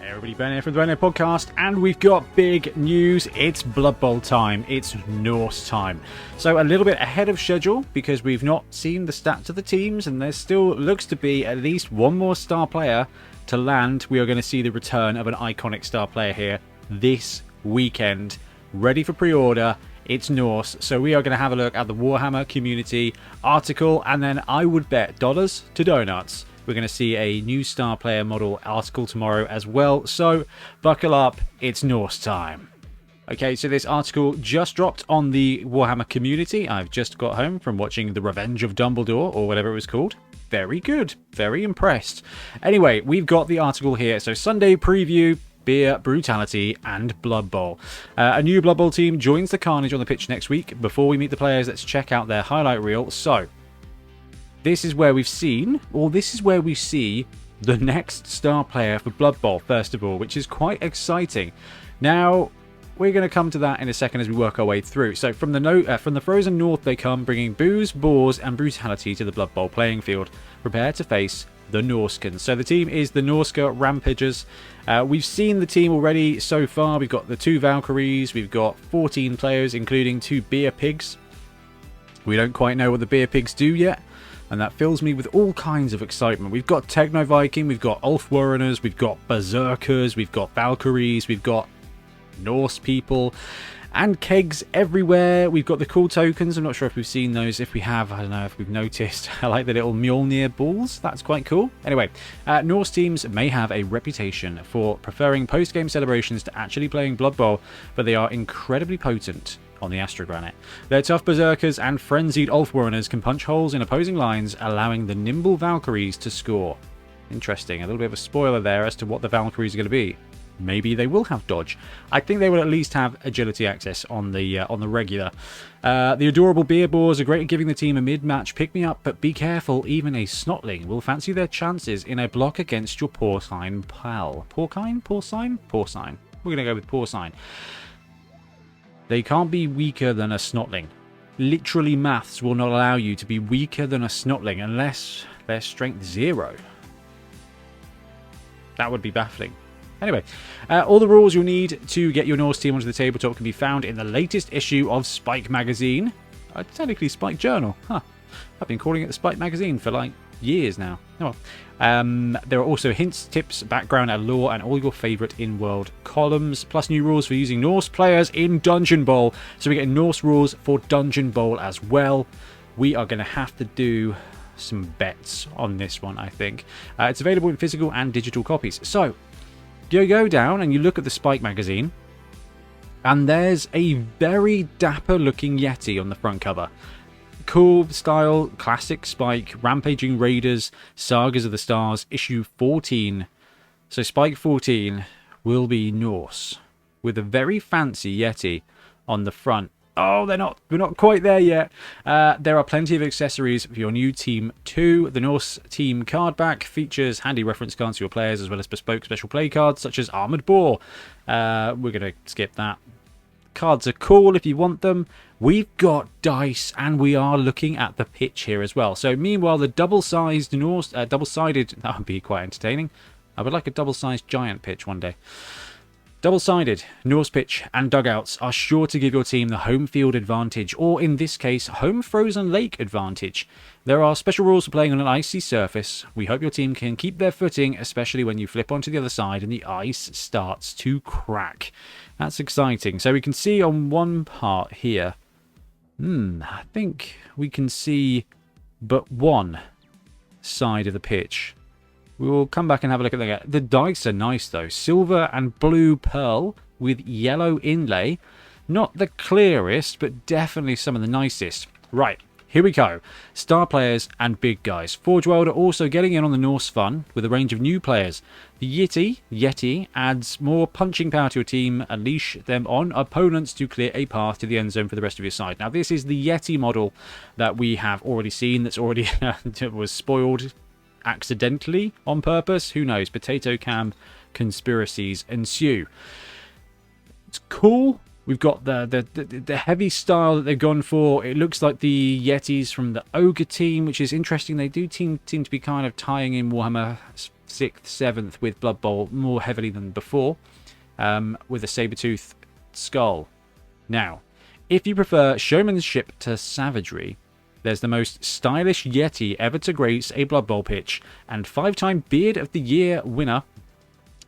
Hey everybody, Ben here from the Bonehead podcast, and we've got big news. It's Blood Bowl time. It's Norse time. So a little bit ahead of schedule because we've not seen the stats of the teams, and there still looks to be at least one more star player to land. We are going to see the return of an iconic star player here this weekend. Ready for pre-order. It's Norse, so we are going to have a look at the Warhammer community article, and then I would bet dollars to donuts we're going to see a new star player model article tomorrow as well. So buckle up, it's Norse time. Okay, so this article just dropped on the Warhammer community. I've just got home from watching The Revenge of Dumbledore, or whatever it was called. Very good, very impressed. Anyway, we've got the article here. So Sunday preview, beer, brutality, and Blood Bowl. A new Blood Bowl team joins the carnage on the pitch next week. Before we meet the players, let's check out their highlight reel. So this is where we've seen, or this is where we see the next star player for Blood Bowl, first of all, which is quite exciting. Now, we're going to come to that in a second as we work our way through. So from the frozen north they come, bringing booze, boars, and brutality to the Blood Bowl playing field. Prepare to face the Norskans. So the team is the Norska Rampagers. We've seen the team already so far. We've got the 2 Valkyries. We've got 14 players, including 2 beer pigs. We don't quite know what the beer pigs do yet, and that fills me with all kinds of excitement. We've got Techno Viking, we've got Ulfwarreners, we've got Berserkers, we've got Valkyries, we've got Norse people, and kegs everywhere. We've got the cool tokens. I'm not sure if we've seen those. If we have, I don't know if we've noticed. I like the little Mjolnir balls. That's quite cool. Anyway, Norse teams may have a reputation for preferring post-game celebrations to actually playing Blood Bowl, but they are incredibly potent on the Astrogranite. Their tough Berserkers and frenzied Ulfwarreners can punch holes in opposing lines, allowing the nimble Valkyries to score. Interesting. A little bit of a spoiler there as to what the Valkyries are going to be. Maybe they will have dodge. I think they will at least have agility access on the regular. The adorable beer boars are great at giving the team a mid-match pick-me-up, but be careful, even a snotling will fancy their chances in a block against your porcine pal. Porcine? Porcine? Porcine. We're going to go with porcine. They can't be weaker than a snotling. Literally, maths will not allow you to be weaker than a snotling unless they're strength 0. That would be baffling. Anyway, all the rules you'll need to get your Norse team onto the tabletop can be found in the latest issue of Spike Magazine. Technically Spike Journal. Huh. I've been calling it the Spike Magazine for like years now. Oh well. There are also hints, tips, background and lore, and all your favourite in-world columns, plus new rules for using Norse players in Dungeon Bowl. So we're getting Norse rules for Dungeon Bowl as well. We are going to have to do some bets on this one, I think. It's available in physical and digital copies. So you go down and you look at the Spike magazine, and there's a very dapper looking Yeti on the front cover. Cool style, classic Spike, Rampaging Raiders, Sagas of the Stars, issue 14. So Spike 14 will be Norse, with a very fancy Yeti on the front. Oh, we're not quite there yet. There are plenty of accessories for your new Team 2. The Norse Team card back features handy reference cards for your players, as well as bespoke special play cards, such as Armoured Boar. We're going to skip that. Cards are cool if you want them. We've got dice, and we are looking at the pitch here as well. So meanwhile, the double-sided Norse, that would be quite entertaining. I would like a double-sized giant pitch one day. Double-sided Norse pitch and dugouts are sure to give your team the home field advantage, or in this case, home frozen lake advantage. There are special rules for playing on an icy surface. We hope your team can keep their footing, especially when you flip onto the other side and the ice starts to crack. That's exciting. So we can see on one part here, I think we can see but one side of the pitch. We will come back and have a look at that. The dice are nice though. Silver and blue pearl with yellow inlay. Not the clearest, but definitely some of the nicest. Right, here we go. Star players and big guys. Forge World are also getting in on the Norse fun with a range of new players. The Yeti adds more punching power to your team. Unleash them on opponents to clear a path to the end zone for the rest of your side. Now, this is the Yeti model that we have already seen. That's already was spoiled accidentally on purpose. Who knows? Potato cam conspiracies ensue. It's cool. We've got the heavy style that they've gone for. It looks like the Yetis from the Ogre team, which is interesting. They do seem to be kind of tying in Warhammer 6th, 7th with Blood Bowl more heavily than before, with a saber-tooth skull. Now, if you prefer showmanship to savagery, there's the most stylish Yeti ever to grace a Blood Bowl pitch, and 5-time Beard of the Year winner,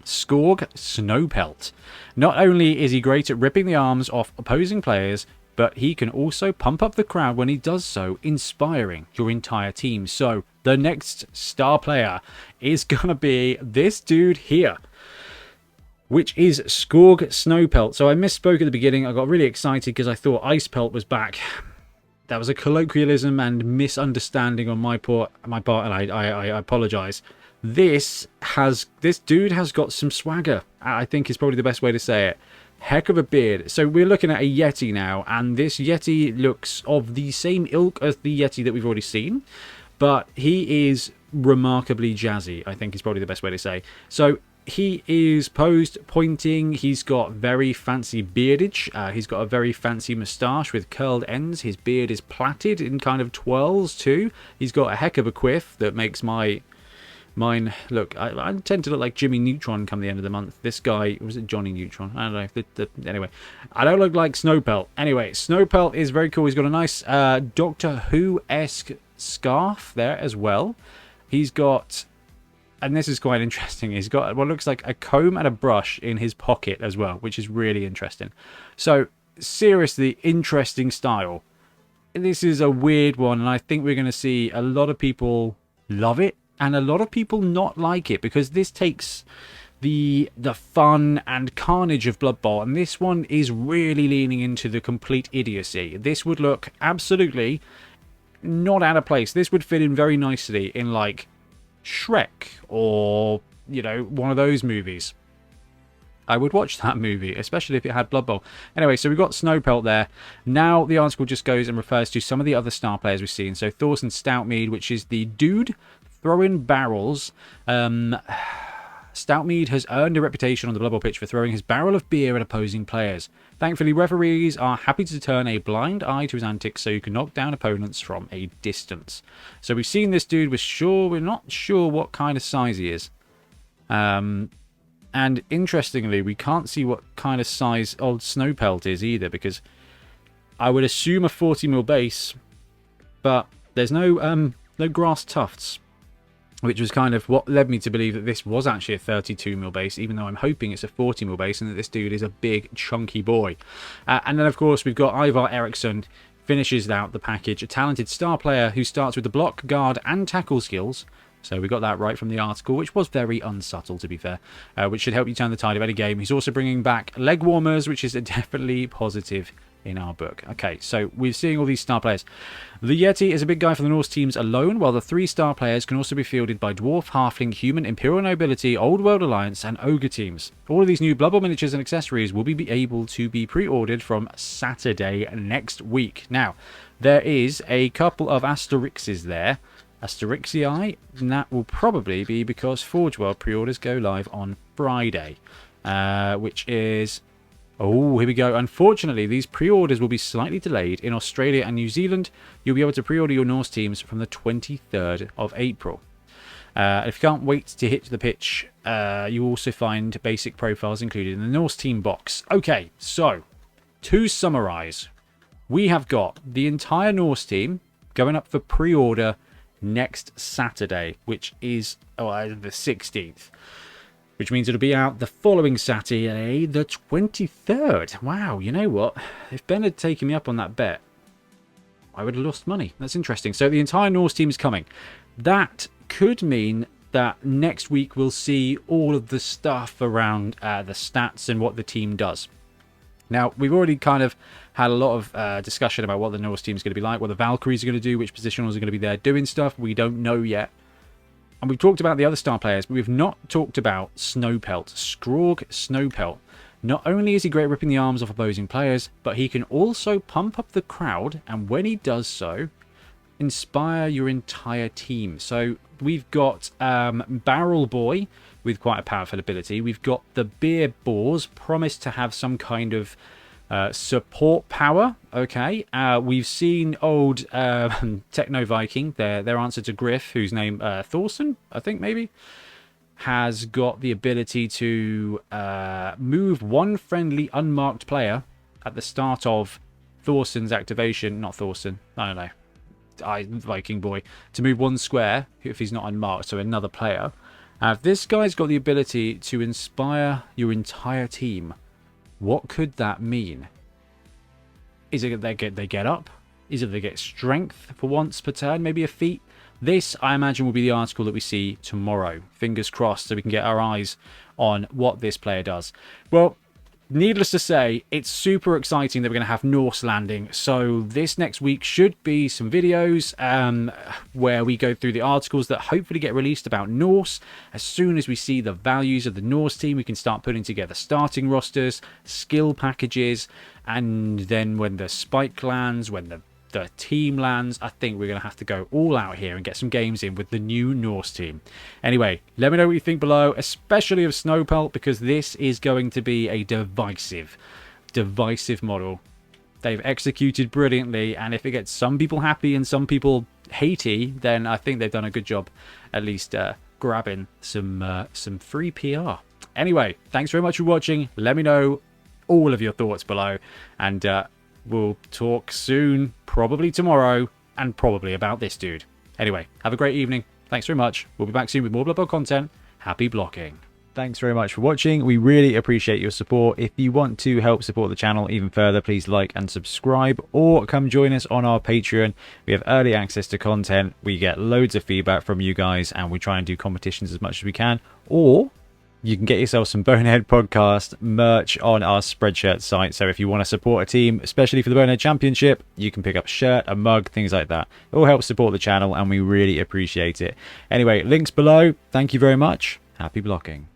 Skorg Snowpelt. Not only is he great at ripping the arms off opposing players, but he can also pump up the crowd when he does so, inspiring your entire team. So, the next star player is going to be this dude here, which is Skorg Snowpelt. So I misspoke at the beginning. I got really excited because I thought Ice Pelt was back. That was a colloquialism and misunderstanding on my part, and I apologise. This dude has got some swagger, I think is probably the best way to say it. Heck of a beard. So we're looking at a Yeti now, and this Yeti looks of the same ilk as the Yeti that we've already seen, but he is remarkably jazzy, I think is probably the best way to say. So he is posed pointing, he's got very fancy beardage, he's got a very fancy moustache with curled ends, his beard is plaited in kind of twirls too, he's got a heck of a quiff that makes mine look, I tend to look like Jimmy Neutron come the end of the month. This guy, was it Johnny Neutron? I don't know. Anyway, I don't look like Snowpelt. Anyway, Snowpelt is very cool. He's got a nice Doctor Who-esque scarf there as well. He's got, and this is quite interesting, he's got what looks like a comb and a brush in his pocket as well, which is really interesting. So, seriously, interesting style. This is a weird one, and I think we're going to see a lot of people love it, and a lot of people not like it, because this takes the fun and carnage of Blood Bowl, and this one is really leaning into the complete idiocy. This would look absolutely not out of place. This would fit in very nicely in, like, Shrek, or, you know, one of those movies. I would watch that movie, especially if it had Blood Bowl. Anyway, so we've got Snowpelt there. Now the article just goes and refers to some of the other star players we've seen. So Thorson Stoutmead, which is the dude throwing barrels. Stoutmead has earned a reputation on the Blood Bowl pitch for throwing his barrel of beer at opposing players. Thankfully, referees are happy to turn a blind eye to his antics so you can knock down opponents from a distance. So we've seen this dude, we're not sure what kind of size he is. And interestingly, we can't see what kind of size old Snowpelt is either, because I would assume a 40mm base, but there's no grass tufts, which was kind of what led me to believe that this was actually a 32mm base, even though I'm hoping it's a 40mm base and that this dude is a big, chunky boy. And then, of course, we've got Ivar Ericsson, finishes out the package, a talented star player who starts with the block, guard, and tackle skills. So we got that right from the article, which was very unsubtle, to be fair, which should help you turn the tide of any game. He's also bringing back leg warmers, which is definitely positive in our book. Okay, so we're seeing all these star players. The Yeti is a big guy for the Norse teams alone, while the 3 star players can also be fielded by Dwarf, Halfling, Human, Imperial Nobility, Old World Alliance, and Ogre teams. All of these new Blood Bowl miniatures and accessories will be able to be pre-ordered from Saturday next week. Now, there is a couple of asterixes there. Asterixii, and that will probably be because Forge World pre-orders go live on Friday, which is... Oh, here we go. Unfortunately, these pre-orders will be slightly delayed. In Australia and New Zealand, you'll be able to pre-order your Norse teams from the 23rd of April. If you can't wait to hit the pitch, you also find basic profiles included in the Norse team box. Okay, so, to summarise, we have got the entire Norse team going up for pre-order next Saturday, which is the 16th. Which means it'll be out the following Saturday, the 23rd. Wow, you know what? If Ben had taken me up on that bet, I would have lost money. That's interesting. So the entire Norse team is coming. That could mean that next week we'll see all of the stuff around the stats and what the team does. Now, we've already kind of had a lot of discussion about what the Norse team is going to be like, what the Valkyries are going to do, which positionals are going to be there doing stuff. We don't know yet. And we've talked about the other star players, but we've not talked about Snowpelt. Skorg Snowpelt. Not only is he great at ripping the arms off opposing players, but he can also pump up the crowd, and when he does so, inspire your entire team. So we've got Barrel Boy with quite a powerful ability. We've got the Beer Boars, promised to have some kind of support power. Okay, we've seen old Techno Viking, their answer to Griff, whose name Thorson, I think, maybe. has got the ability to move one friendly unmarked player at the start of Thorson's activation. Not Thorson, I don't know. Viking boy. To move one square if he's not unmarked, so another player. If this guy's got the ability to inspire your entire team, what could that mean? Is it they get up? Is it they get strength for once per turn? Maybe a feat? This, I imagine, will be the article that we see tomorrow. Fingers crossed, so we can get our eyes on what this player does. Well, needless to say, it's super exciting that we're going to have Norse landing. So this next week should be some videos where we go through the articles that hopefully get released about Norse. As soon as we see the values of the Norse team, we can start putting together starting rosters, skill packages, and then when the spike lands, when the team lands, I think we're going to have to go all out here and get some games in with the new Norse team. Anyway, let me know what you think below, especially of Snowpelt, because this is going to be a divisive model. They've executed brilliantly, and if it gets some people happy and some people hatey, then I think they've done a good job at least grabbing some free PR. Anyway, thanks very much for watching. Let me know all of your thoughts below, and we'll talk soon, probably tomorrow, and probably about this dude. Anyway, have a great evening. Thanks very much. We'll be back soon with more Blood Bowl content. Happy blocking. Thanks very much for watching. We really appreciate your support. If you want to help support the channel even further, please like and subscribe, or come join us on our Patreon. We have early access to content. We get loads of feedback from you guys, and we try and do competitions as much as we can. Or you can get yourself some Bonehead podcast merch on our Spreadshirt site. So if you want to support a team, especially for the Bonehead Championship, you can pick up a shirt, a mug, things like that. It all helps support the channel, and we really appreciate it. Anyway, links below. Thank you very much. Happy blocking.